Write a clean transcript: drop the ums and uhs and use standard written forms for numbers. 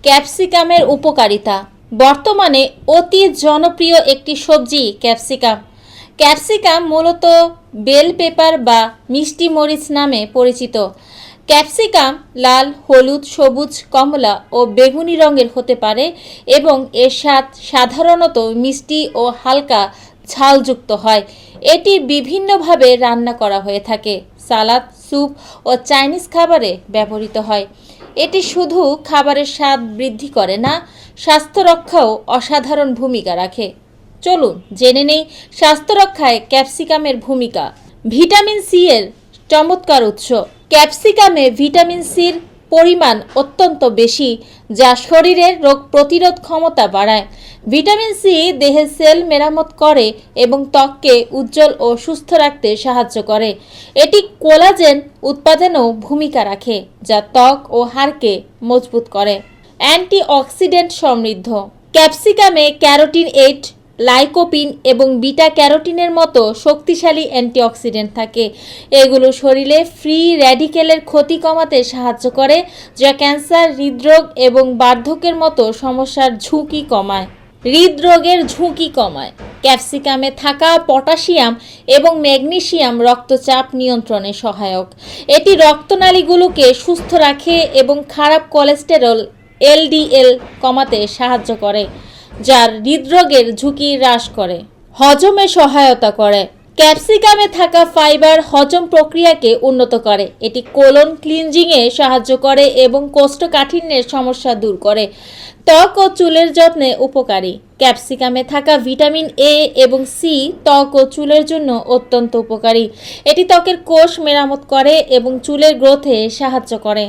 ক্যাপসিকামের উপকারিতা। বর্তমানে অতি জনপ্রিয় একটি সবজি ক্যাপসিকাম। ক্যাপসিকাম মূলত বেল পেপার বা মিষ্টি মরিচ নামে পরিচিত। ক্যাপসিকাম লাল, হলুদ, সবুজ, কমলা ও বেগুনি রঙের হতে পারে এবং এর স্বাদ সাধারণত মিষ্টি ও হালকা ঝালযুক্ত হয়। এটি বিভিন্নভাবে রান্না করা হয়ে থাকে, সালাদ, স্যুপ ও চাইনিজ খাবারে ব্যবহৃত হয়। এটি শুধু খাবারের স্বাদ বৃদ্ধি করে না, স্বাস্থ্য রক্ষাও অসাধারণ ভূমিকা রাখে। চলুন জেনে নেই স্বাস্থ্য রক্ষায় ক্যাপসিকামের ভূমিকা। ভিটামিন সি এর চমৎকার উৎস। ক্যাপসিকামে ভিটামিন সির পরিমাণ অত্যন্ত বেশি, যা শরীরের রোগ প্রতিরোধ ক্ষমতা বাড়ায়। ভিটামিন সি দেহের সেল মেরামত করে এবং ত্বককে উজ্জ্বল ও সুস্থ রাখতে সাহায্য করে। এটি কোলাজেন উৎপাদনেও ভূমিকা রাখে, যা ত্বক ও হাড়কে মজবুত করে। অ্যান্টিঅক্সিডেন্ট সমৃদ্ধ। ক্যাপসিকামে ক্যারোটিন 8, লাইকোপিন এবং বিটা ক্যারোটিনের মতো শক্তিশালী অ্যান্টিঅক্সিডেন্ট থাকে। এগুলো শরীরে ফ্রি র্যাডিক্যালের ক্ষতি কমাতে সাহায্য করে, যা ক্যান্সার, হৃদরোগ এবং বার্ধক্যের মতো সমস্যার ঝুঁকি কমায়। হৃদরোগের ঝুঁকি কমায়। ক্যাপসিকামে থাকা পটাশিয়াম এবং ম্যাগনেসিয়াম রক্তচাপ নিয়ন্ত্রণে সহায়ক। এটি রক্তনালীগুলোকে সুস্থ রাখে এবং খারাপ কোলেস্টেরল এলডিএল কমাতে সাহায্য করে, যা হৃদরোগের ঝুঁকি হ্রাস করে। হজমে সহায়তা করে। ক্যাপসিকামে থাকা ফাইবার হজম প্রক্রিয়াকে উন্নত করে। এটি কোলন ক্লিনজিংয়ে সাহায্য করে এবং কোষ্ঠকাঠিন্যের সমস্যা দূর করে। ত্বক ও চুলের যত্নে উপকারী। ক্যাপসিকামে থাকা ভিটামিন এ এবং সি ত্বক ও চুলের জন্য অত্যন্ত উপকারী। এটি ত্বকের কোষ মেরামত করে এবং চুলের গ্রোথে সাহায্য করে।